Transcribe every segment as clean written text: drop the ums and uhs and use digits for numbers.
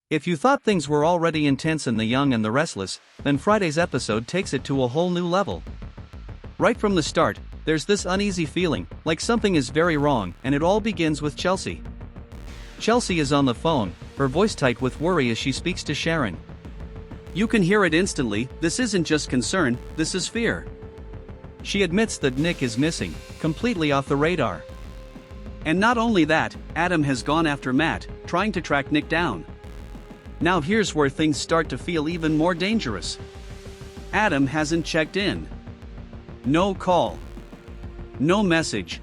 If you thought things were already intense in The Young and the Restless, then Friday's episode takes it to a whole new level. Right from the start, there's this uneasy feeling, like something is very wrong, and it all begins with Chelsea. Chelsea is on the phone, her voice tight with worry as she speaks to Sharon. You can hear it instantly, this isn't just concern, this is fear. She admits that Nick is missing, completely off the radar. And not only that, Adam has gone after Matt, trying to track Nick down. Now here's where things start to feel even more dangerous. Adam hasn't checked in. No call. No message.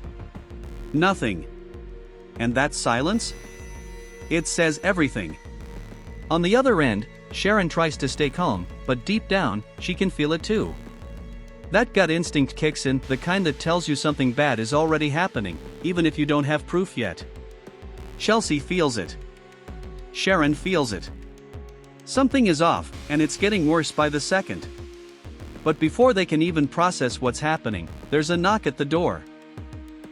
Nothing. And that silence? It says everything. On the other end, Sharon tries to stay calm, but deep down, she can feel it too. That gut instinct kicks in, the kind that tells you something bad is already happening, even if you don't have proof yet. Chelsea feels it. Sharon feels it. Something is off, and it's getting worse by the second. But before they can even process what's happening, there's a knock at the door.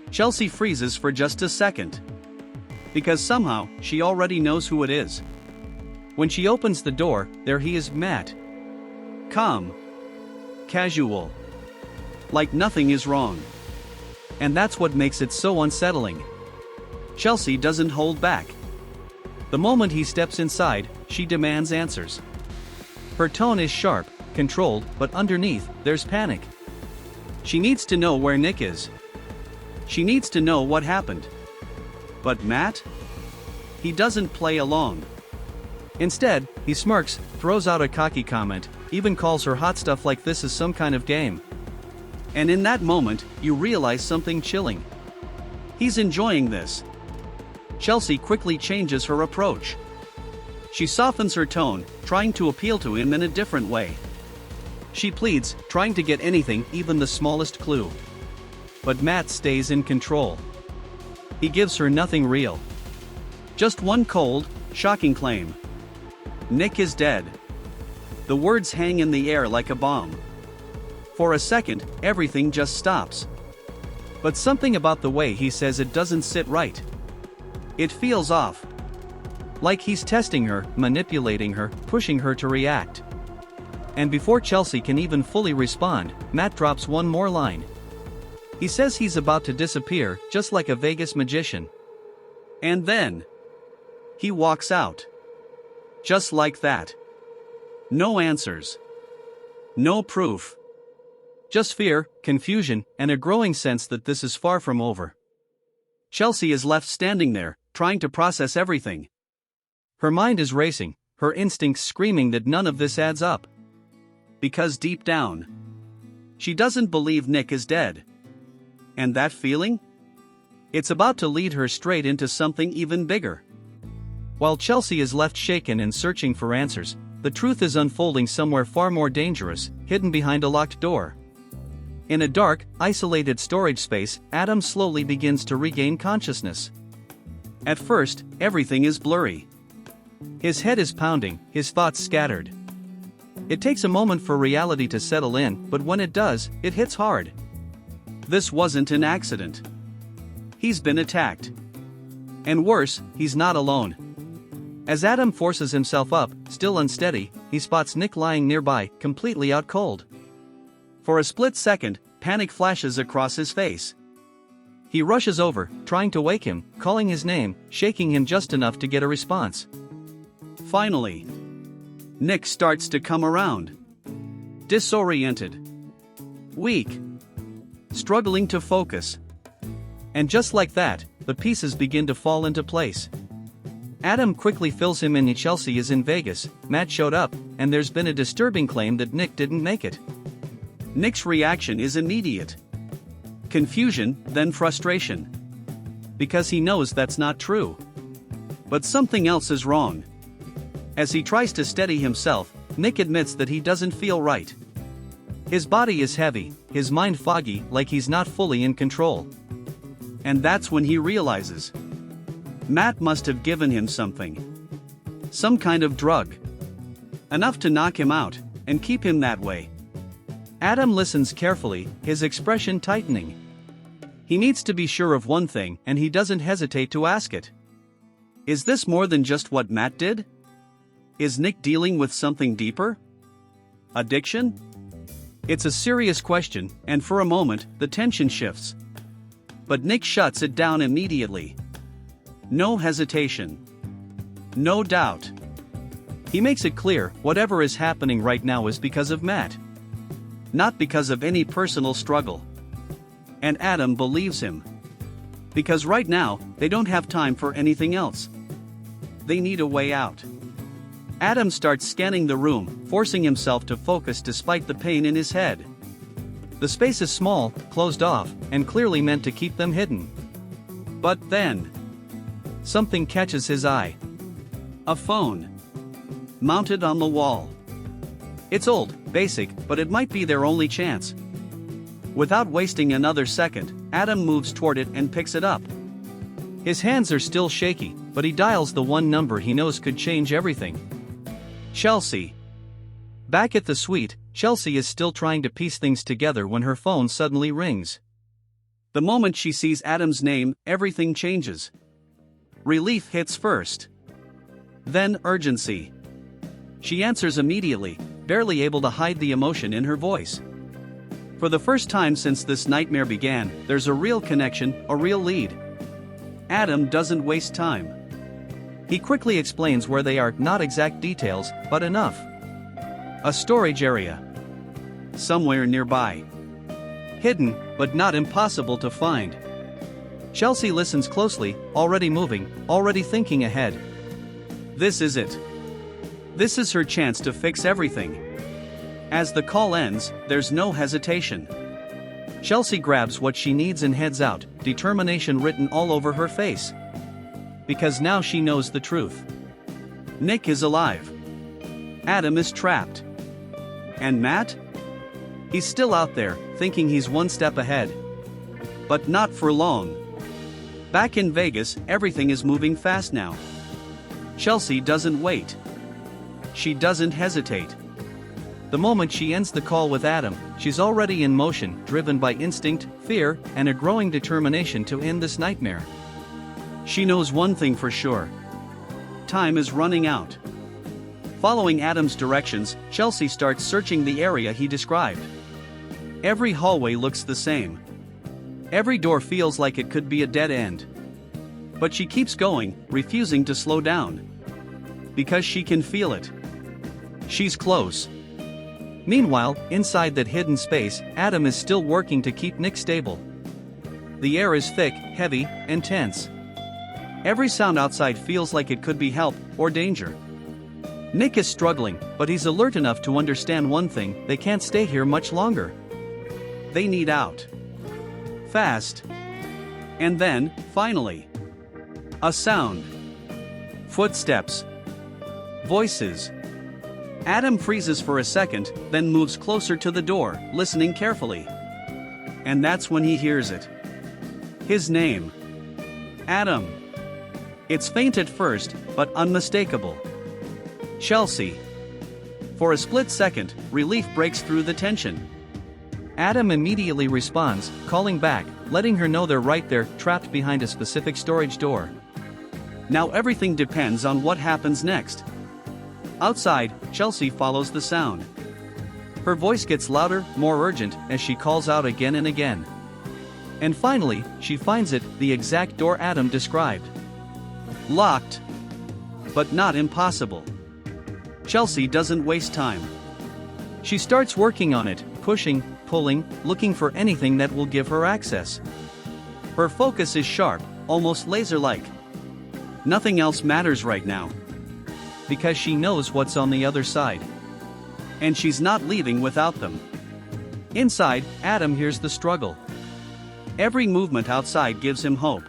Chelsea freezes for just a second. Because somehow, she already knows who it is. When she opens the door, there he is, Matt. Calm. Casual. Like nothing is wrong. And that's what makes it so unsettling. Chelsea doesn't hold back. The moment he steps inside, she demands answers. Her tone is sharp, controlled, but underneath, there's panic. She needs to know where Nick is. She needs to know what happened. But Matt? He doesn't play along. Instead, he smirks, throws out a cocky comment, even calls her hot stuff like this is some kind of game. And in that moment, you realize something chilling. He's enjoying this. Chelsea quickly changes her approach. She softens her tone, trying to appeal to him in a different way. She pleads, trying to get anything, even the smallest clue. But Matt stays in control. He gives her nothing real. Just one cold, shocking claim. Nick is dead. The words hang in the air like a bomb. For a second, everything just stops. But something about the way he says it doesn't sit right. It feels off. Like he's testing her, manipulating her, pushing her to react. And before Chelsea can even fully respond, Matt drops one more line. He says he's about to disappear, just like a Vegas magician. And then he walks out. Just like that. No answers. No proof. Just fear, confusion, and a growing sense that this is far from over. Chelsea is left standing there, trying to process everything. Her mind is racing, her instincts screaming that none of this adds up. Because deep down, she doesn't believe Nick is dead. And that feeling? It's about to lead her straight into something even bigger. While Chelsea is left shaken and searching for answers, the truth is unfolding somewhere far more dangerous, hidden behind a locked door. In a dark, isolated storage space, Adam slowly begins to regain consciousness. At first, everything is blurry. His head is pounding, his thoughts scattered. It takes a moment for reality to settle in, but when it does, it hits hard. This wasn't an accident. He's been attacked. And worse, he's not alone. As Adam forces himself up, still unsteady, he spots Nick lying nearby, completely out cold. For a split second, panic flashes across his face. He rushes over, trying to wake him, calling his name, shaking him just enough to get a response. Finally, Nick starts to come around. Disoriented. Weak. Struggling to focus. And just like that, the pieces begin to fall into place. Adam quickly fills him in. Chelsea is in Vegas, Matt showed up, and there's been a disturbing claim that Nick didn't make it. Nick's reaction is immediate. Confusion, then frustration. Because he knows that's not true. But something else is wrong. As he tries to steady himself, Nick admits that he doesn't feel right. His body is heavy, his mind foggy, like he's not fully in control. And that's when he realizes. Matt must have given him something. Some kind of drug. Enough to knock him out, and keep him that way. Adam listens carefully, his expression tightening. He needs to be sure of one thing, and he doesn't hesitate to ask it. Is this more than just what Matt did? Is Nick dealing with something deeper? Addiction? It's a serious question, and for a moment, the tension shifts. But Nick shuts it down immediately. No hesitation. No doubt. He makes it clear whatever is happening right now is because of Matt. Not because of any personal struggle. And Adam believes him. Because right now, they don't have time for anything else. They need a way out. Adam starts scanning the room, forcing himself to focus despite the pain in his head. The space is small, closed off, and clearly meant to keep them hidden. But then, something catches his eye. A phone. Mounted on the wall. It's old, basic, but it might be their only chance. Without wasting another second, Adam moves toward it and picks it up. His hands are still shaky, but he dials the one number he knows could change everything. Chelsea. Back at the suite, Chelsea is still trying to piece things together when her phone suddenly rings. The moment she sees Adam's name, everything changes. Relief hits first. Then urgency. She answers immediately, barely able to hide the emotion in her voice. For the first time since this nightmare began, there's a real connection, a real lead. Adam doesn't waste time. He quickly explains where they are, not exact details, but enough. A storage area. Somewhere nearby. Hidden, but not impossible to find. Chelsea listens closely, already moving, already thinking ahead. This is it. This is her chance to fix everything. As the call ends, there's no hesitation. Chelsea grabs what she needs and heads out, determination written all over her face. Because now she knows the truth. Nick is alive. Adam is trapped. And Matt? He's still out there, thinking he's one step ahead. But not for long. Back in Vegas, everything is moving fast now. Chelsea doesn't wait. She doesn't hesitate. The moment she ends the call with Adam, she's already in motion, driven by instinct, fear, and a growing determination to end this nightmare. She knows one thing for sure. Time is running out. Following Adam's directions, Chelsea starts searching the area he described. Every hallway looks the same. Every door feels like it could be a dead end. But she keeps going, refusing to slow down. Because she can feel it. She's close. Meanwhile, inside that hidden space, Adam is still working to keep Nick stable. The air is thick, heavy, and tense. Every sound outside feels like it could be help or danger. Nick is struggling, but he's alert enough to understand one thing: they can't stay here much longer. They need out. Fast. And then, finally, a sound. Footsteps. Voices. Adam freezes for a second, then moves closer to the door, listening carefully. And that's when he hears it. His name. Adam. It's faint at first, but unmistakable. Chelsea. For a split second, relief breaks through the tension. Adam immediately responds, calling back, letting her know they're right there, trapped behind a specific storage door. Now everything depends on what happens next. Outside, Chelsea follows the sound. Her voice gets louder, more urgent, as she calls out again and again. And finally, she finds it, the exact door Adam described. Locked. But not impossible. Chelsea doesn't waste time. She starts working on it, pushing, pulling, looking for anything that will give her access. Her focus is sharp, almost laser-like. Nothing else matters right now. Because she knows what's on the other side. And she's not leaving without them. Inside, Adam hears the struggle. Every movement outside gives him hope.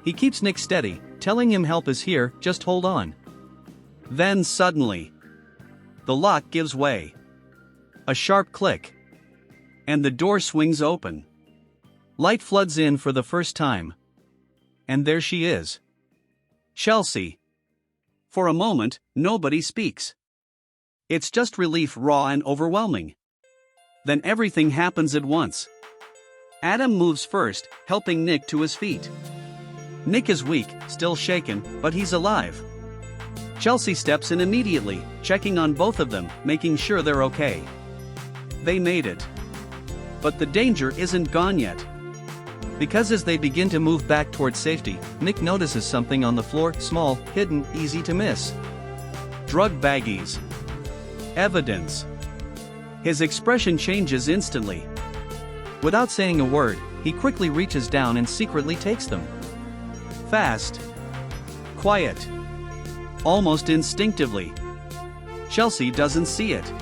He keeps Nick steady, telling him help is here, just hold on. Then suddenly, the lock gives way. A sharp click. And the door swings open. Light floods in for the first time. And there she is. Chelsea. For a moment, nobody speaks. It's just relief, raw and overwhelming. Then everything happens at once. Adam moves first, helping Nick to his feet. Nick is weak, still shaken, but he's alive. Chelsea steps in immediately, checking on both of them, making sure they're okay. They made it. But the danger isn't gone yet. Because as they begin to move back towards safety, Nick notices something on the floor, small, hidden, easy to miss. Drug baggies. Evidence. His expression changes instantly. Without saying a word, he quickly reaches down and secretly takes them. Fast. Quiet. Almost instinctively. Chelsea doesn't see it.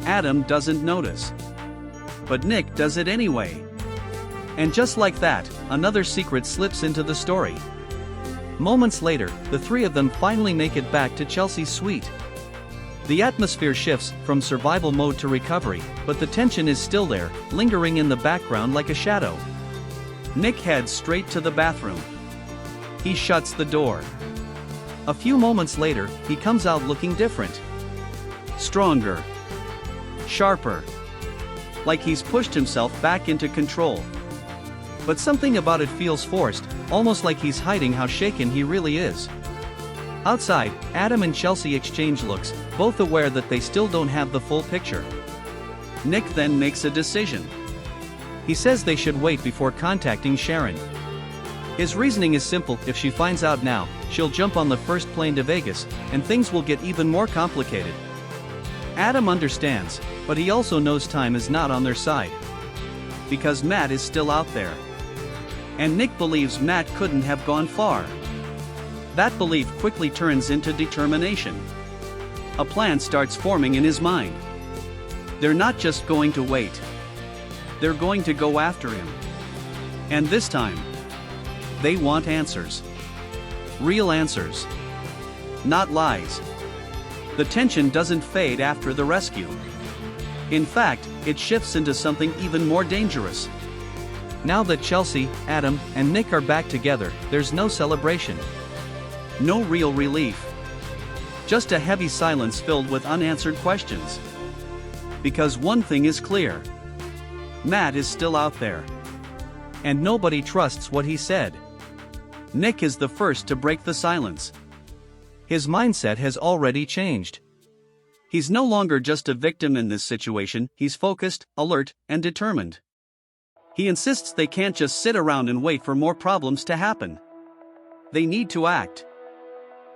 Adam doesn't notice. But Nick does it anyway. And just like that, another secret slips into the story. Moments later, the three of them finally make it back to Chelsea's suite. The atmosphere shifts from survival mode to recovery, but the tension is still there, lingering in the background like a shadow. Nick heads straight to the bathroom. He shuts the door. A few moments later, he comes out looking different. Stronger. Sharper. Like he's pushed himself back into control. But something about it feels forced, almost like he's hiding how shaken he really is. Outside, Adam and Chelsea exchange looks, both aware that they still don't have the full picture. Nick then makes a decision. He says they should wait before contacting Sharon. His reasoning is simple: if she finds out now, she'll jump on the first plane to Vegas, and things will get even more complicated. Adam understands, but he also knows time is not on their side. Because Matt is still out there. And Nick believes Matt couldn't have gone far. That belief quickly turns into determination. A plan starts forming in his mind. They're not just going to wait. They're going to go after him. And this time, they want answers. Real answers. Not lies. The tension doesn't fade after the rescue. In fact, it shifts into something even more dangerous. Now that Chelsea, Adam, and Nick are back together, there's no celebration. No real relief. Just a heavy silence filled with unanswered questions. Because one thing is clear. Matt is still out there. And nobody trusts what he said. Nick is the first to break the silence. His mindset has already changed. He's no longer just a victim in this situation, he's focused, alert, and determined. He insists they can't just sit around and wait for more problems to happen. They need to act.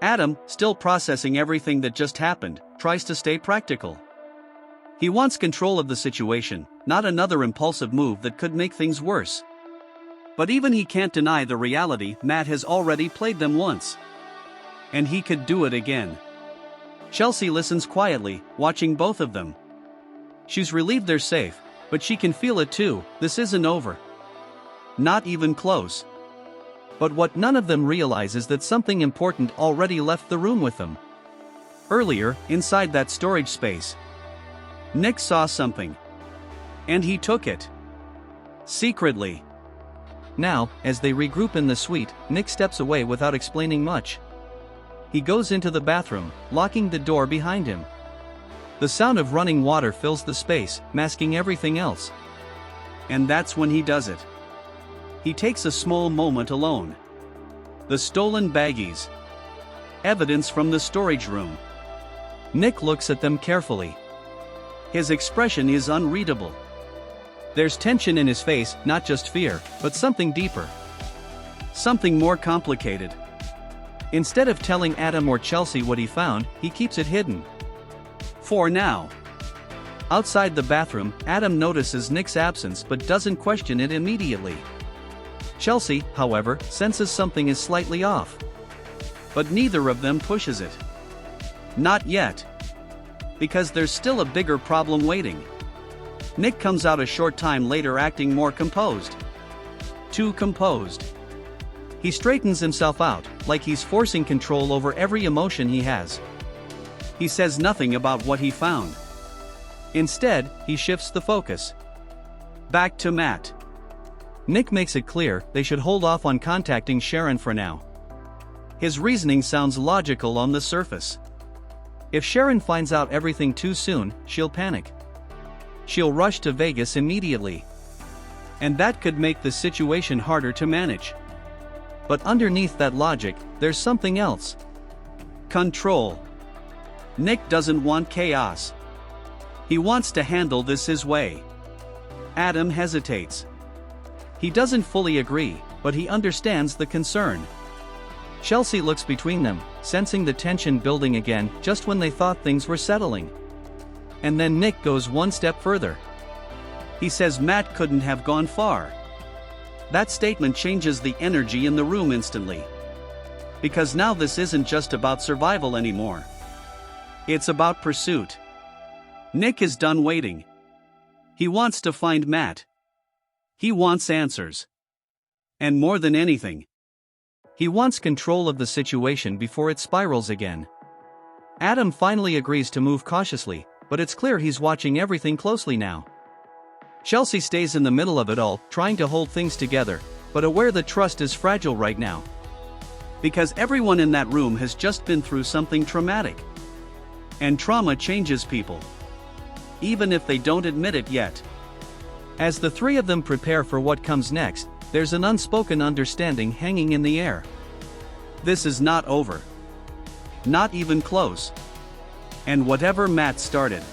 Adam, still processing everything that just happened, tries to stay practical. He wants control of the situation, not another impulsive move that could make things worse. But even he can't deny the reality: Matt has already played them once. And he could do it again. Chelsea listens quietly, watching both of them. She's relieved they're safe, but she can feel it too: this isn't over. Not even close. But what none of them realize is that something important already left the room with them. Earlier, inside that storage space, Nick saw something. And he took it. Secretly. Now, as they regroup in the suite, Nick steps away without explaining much. He goes into the bathroom, locking the door behind him. The sound of running water fills the space, masking everything else. And that's when he does it. He takes a small moment alone. The stolen baggies. Evidence from the storage room. Nick looks at them carefully. His expression is unreadable. There's tension in his face, not just fear, but something deeper. Something more complicated. Instead of telling Adam or Chelsea what he found, he keeps it hidden. For now. Outside the bathroom, Adam notices Nick's absence but doesn't question it immediately. Chelsea, however, senses something is slightly off. But neither of them pushes it. Not yet. Because there's still a bigger problem waiting. Nick comes out a short time later acting more composed. Too composed. He straightens himself out, like he's forcing control over every emotion he has. He says nothing about what he found. Instead, he shifts the focus. Back to Matt. Nick makes it clear they should hold off on contacting Sharon for now. His reasoning sounds logical on the surface. If Sharon finds out everything too soon, she'll panic. She'll rush to Vegas immediately. And that could make the situation harder to manage. But underneath that logic, there's something else. Control. Nick doesn't want chaos. He wants to handle this his way. Adam hesitates. He doesn't fully agree, but he understands the concern. Chelsea looks between them, sensing the tension building again just when they thought things were settling. And then Nick goes one step further. He says Matt couldn't have gone far. That statement changes the energy in the room instantly. Because now this isn't just about survival anymore. It's about pursuit. Nick is done waiting. He wants to find Matt. He wants answers. And more than anything, he wants control of the situation before it spirals again. Adam finally agrees to move cautiously, but it's clear he's watching everything closely now. Chelsea stays in the middle of it all, trying to hold things together, but aware that trust is fragile right now. Because everyone in that room has just been through something traumatic. And trauma changes people. Even if they don't admit it yet. As the three of them prepare for what comes next, there's an unspoken understanding hanging in the air. This is not over. Not even close. And whatever Matt started,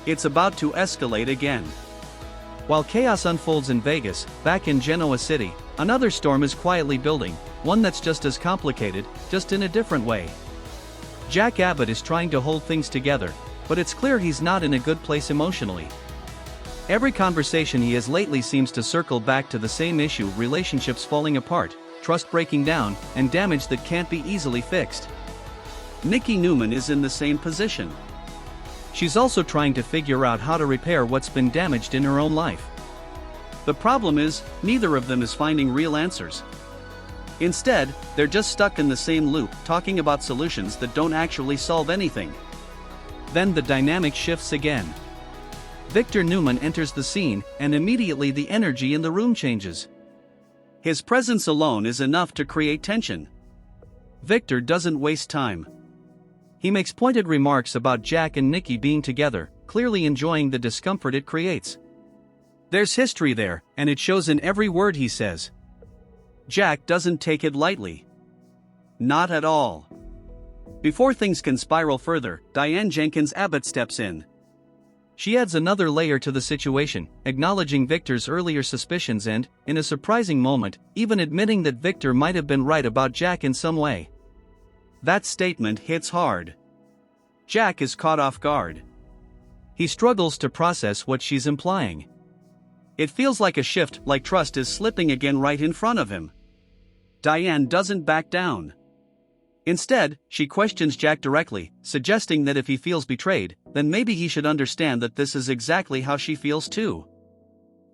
it's about to escalate again. While chaos unfolds in Vegas, back in Genoa City, another storm is quietly building, one that's just as complicated, just in a different way. Jack Abbott is trying to hold things together, but it's clear he's not in a good place emotionally. Every conversation he has lately seems to circle back to the same issue: relationships falling apart, trust breaking down, and damage that can't be easily fixed. Nikki Newman is in the same position. She's also trying to figure out how to repair what's been damaged in her own life. The problem is, neither of them is finding real answers. Instead, they're just stuck in the same loop, talking about solutions that don't actually solve anything. Then the dynamic shifts again. Victor Newman enters the scene, and immediately the energy in the room changes. His presence alone is enough to create tension. Victor doesn't waste time. He makes pointed remarks about Jack and Nikki being together, clearly enjoying the discomfort it creates. There's history there, and it shows in every word he says. Jack doesn't take it lightly. Not at all. Before things can spiral further, Diane Jenkins Abbott steps in. She adds another layer to the situation, acknowledging Victor's earlier suspicions and, in a surprising moment, even admitting that Victor might have been right about Jack in some way. That statement hits hard. Jack is caught off guard. He struggles to process what she's implying. It feels like a shift, like trust is slipping again right in front of him. Diane doesn't back down. Instead, she questions Jack directly, suggesting that if he feels betrayed, then maybe he should understand that this is exactly how she feels too.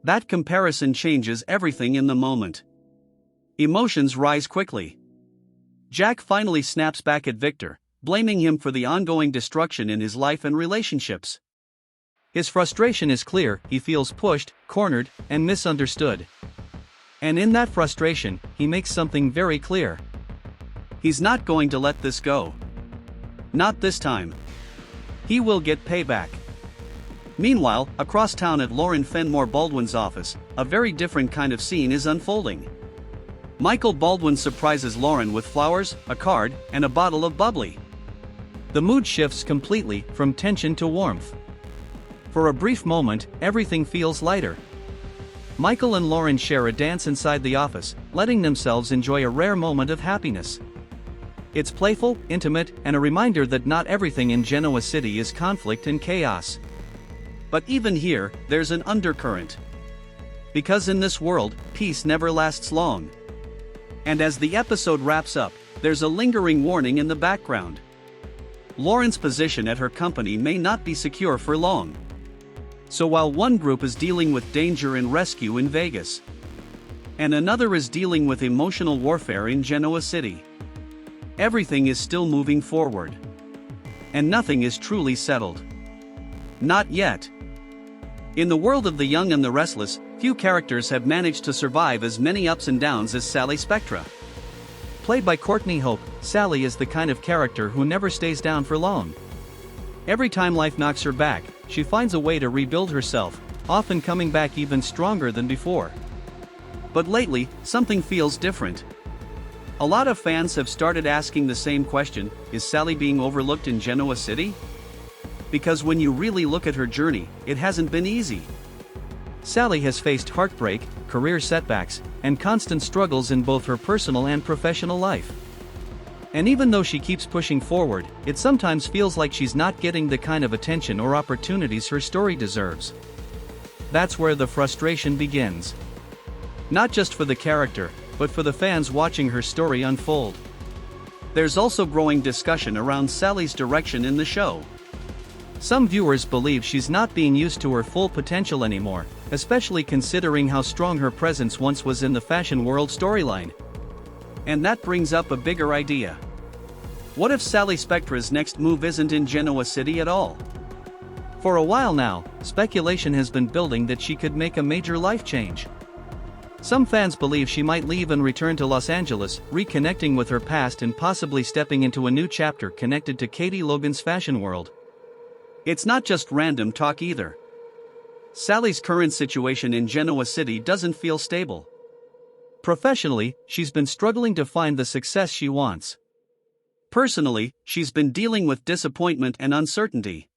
That comparison changes everything in the moment. Emotions rise quickly. Jack finally snaps back at Victor, blaming him for the ongoing destruction in his life and relationships. His frustration is clear: he feels pushed, cornered, and misunderstood. And in that frustration, he makes something very clear. He's not going to let this go. Not this time. He will get payback. Meanwhile, across town at Lauren Fenmore Baldwin's office, a very different kind of scene is unfolding. Michael Baldwin surprises Lauren with flowers, a card, and a bottle of bubbly. The mood shifts completely, from tension to warmth. For a brief moment, everything feels lighter. Michael and Lauren share a dance inside the office, letting themselves enjoy a rare moment of happiness. It's playful, intimate, and a reminder that not everything in Genoa City is conflict and chaos. But even here, there's an undercurrent. Because in this world, peace never lasts long. And as the episode wraps up, there's a lingering warning in the background. Lauren's position at her company may not be secure for long. So while one group is dealing with danger and rescue in Vegas, and another is dealing with emotional warfare in Genoa City, everything is still moving forward. And nothing is truly settled. Not yet. In the world of the young and the restless, few characters have managed to survive as many ups and downs as Sally Spectra. Played by Courtney Hope, Sally is the kind of character who never stays down for long. Every time life knocks her back, she finds a way to rebuild herself, often coming back even stronger than before. But lately, something feels different. A lot of fans have started asking the same question: is Sally being overlooked in Genoa City? Because when you really look at her journey, it hasn't been easy. Sally has faced heartbreak, career setbacks, and constant struggles in both her personal and professional life. And even though she keeps pushing forward, it sometimes feels like she's not getting the kind of attention or opportunities her story deserves. That's where the frustration begins. Not just for the character, but for the fans watching her story unfold. There's also growing discussion around Sally's direction in the show. Some viewers believe she's not being used to her full potential anymore, especially considering how strong her presence once was in the fashion world storyline. And that brings up a bigger idea. What if Sally Spectra's next move isn't in Genoa City at all? For a while now, speculation has been building that she could make a major life change. Some fans believe she might leave and return to Los Angeles, reconnecting with her past and possibly stepping into a new chapter connected to Katie Logan's fashion world. It's not just random talk either. Sally's current situation in Genoa City doesn't feel stable. Professionally, she's been struggling to find the success she wants. Personally, she's been dealing with disappointment and uncertainty.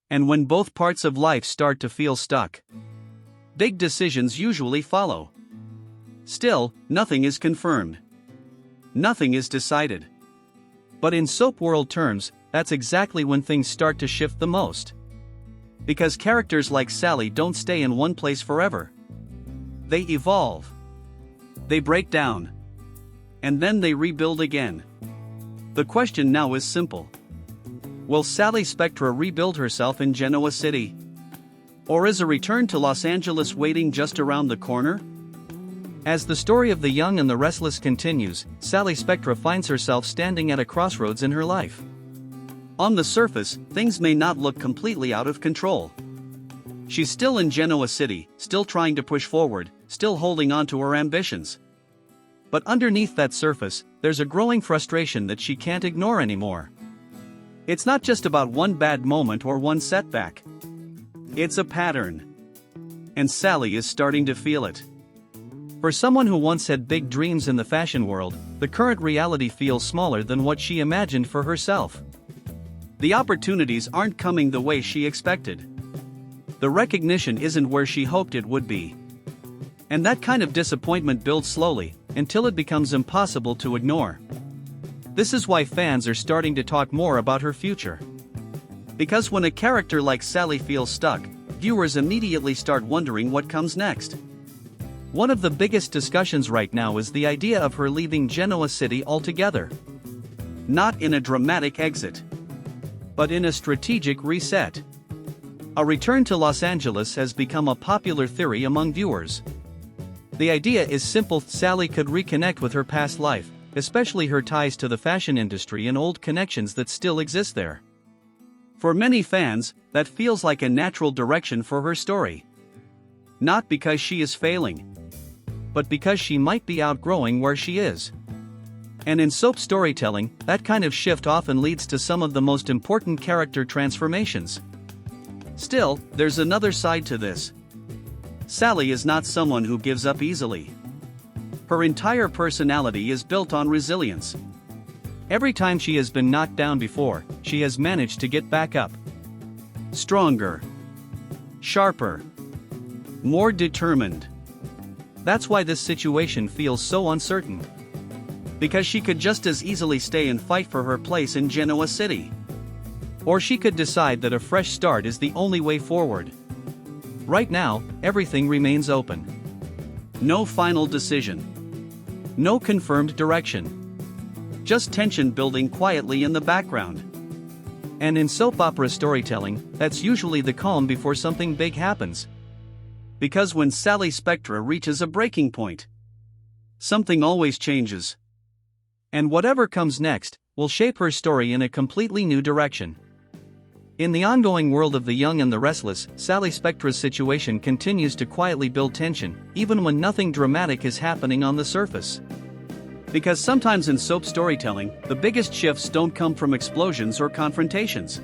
And when both parts of life start to feel stuck, big decisions usually follow. Still, nothing is confirmed. Nothing is decided. But in soap world terms, that's exactly when things start to shift the most. Because characters like Sally don't stay in one place forever. They evolve. They break down. And then they rebuild again. The question now is simple. Will Sally Spectra rebuild herself in Genoa City? Or is a return to Los Angeles waiting just around the corner? As the story of the young and the restless continues, Sally Spectra finds herself standing at a crossroads in her life. On the surface, things may not look completely out of control. She's still in Genoa City, still trying to push forward, still holding on to her ambitions. But underneath that surface, there's a growing frustration that she can't ignore anymore. It's not just about one bad moment or one setback. It's a pattern. And Sally is starting to feel it. For someone who once had big dreams in the fashion world, the current reality feels smaller than what she imagined for herself. The opportunities aren't coming the way she expected. The recognition isn't where she hoped it would be. And that kind of disappointment builds slowly, until it becomes impossible to ignore. This is why fans are starting to talk more about her future. Because when a character like Sally feels stuck, viewers immediately start wondering what comes next. One of the biggest discussions right now is the idea of her leaving Genoa City altogether. Not in a dramatic exit, but in a strategic reset. A return to Los Angeles has become a popular theory among viewers. The idea is simple: Sally could reconnect with her past life, especially her ties to the fashion industry and old connections that still exist there. For many fans, that feels like a natural direction for her story. Not because she is failing, but because she might be outgrowing where she is. And in soap storytelling, that kind of shift often leads to some of the most important character transformations. Still, there's another side to this. Sally is not someone who gives up easily. Her entire personality is built on resilience. Every time she has been knocked down before, she has managed to get back up. Stronger. Sharper. More determined. That's why this situation feels so uncertain. Because she could just as easily stay and fight for her place in Genoa City. Or she could decide that a fresh start is the only way forward. Right now, everything remains open. No final decision. No confirmed direction. Just tension building quietly in the background. And in soap opera storytelling, that's usually the calm before something big happens. Because when Sally Spectra reaches a breaking point, something always changes. And whatever comes next will shape her story in a completely new direction. In the ongoing world of the young and the restless, Sally Spectra's situation continues to quietly build tension, even when nothing dramatic is happening on the surface. Because sometimes in soap storytelling, the biggest shifts don't come from explosions or confrontations.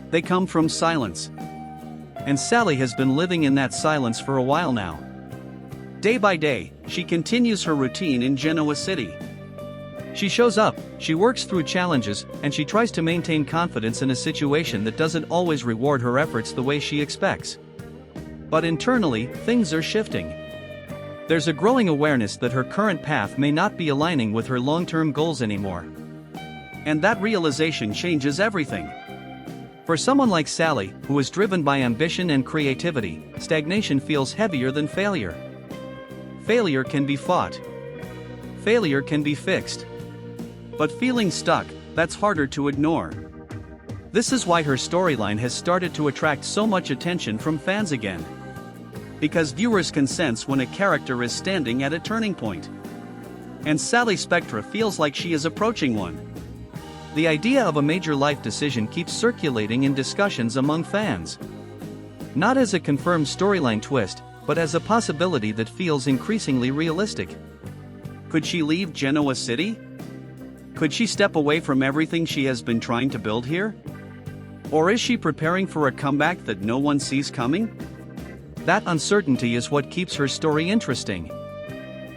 They come from silence. And Sally has been living in that silence for a while now. Day by day, she continues her routine in Genoa City. She shows up, she works through challenges, and she tries to maintain confidence in a situation that doesn't always reward her efforts the way she expects. But internally, things are shifting. There's a growing awareness that her current path may not be aligning with her long-term goals anymore. And that realization changes everything. For someone like Sally, who is driven by ambition and creativity, stagnation feels heavier than failure. Failure can be fought. Failure can be fixed. But feeling stuck, that's harder to ignore. This is why her storyline has started to attract so much attention from fans again. Because viewers can sense when a character is standing at a turning point. And Sally Spectra feels like she is approaching one. The idea of a major life decision keeps circulating in discussions among fans. Not as a confirmed storyline twist, but as a possibility that feels increasingly realistic. Could she leave Genoa City? Could she step away from everything she has been trying to build here? Or is she preparing for a comeback that no one sees coming? That uncertainty is what keeps her story interesting.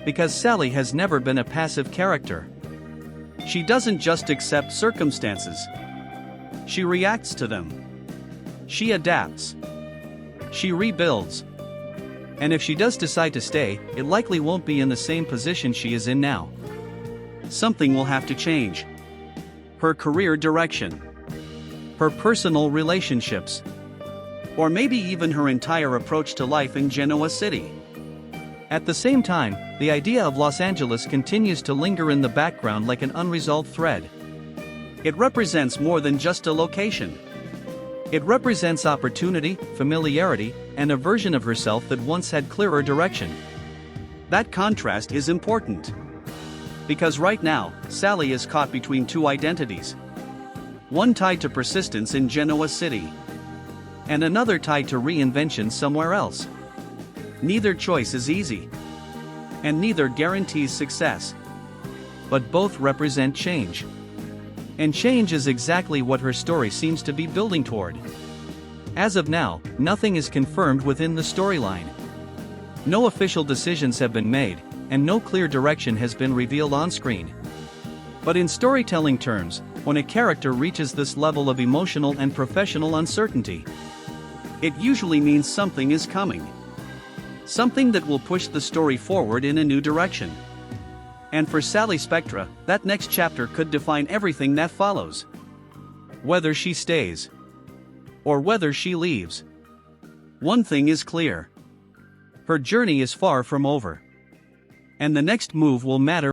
Because Sally has never been a passive character. She doesn't just accept circumstances. She reacts to them. She adapts. She rebuilds. And if she does decide to stay, it likely won't be in the same position she is in now. Something will have to change. Her career direction. Her personal relationships. Or maybe even her entire approach to life in Genoa City. At the same time, the idea of Los Angeles continues to linger in the background like an unresolved thread. It represents more than just a location. It represents opportunity, familiarity, and a version of herself that once had clearer direction. That contrast is important. Because right now, Sally is caught between two identities. One tied to persistence in Genoa City. And another tied to reinvention somewhere else. Neither choice is easy. And neither guarantees success. But both represent change. And change is exactly what her story seems to be building toward. As of now, nothing is confirmed within the storyline. No official decisions have been made, and no clear direction has been revealed on screen. But in storytelling terms, when a character reaches this level of emotional and professional uncertainty, it usually means something is coming. Something that will push the story forward in a new direction. And for Sally Spectra, that next chapter could define everything that follows. Whether she stays, or whether she leaves. One thing is clear. Her journey is far from over. And the next move will matter.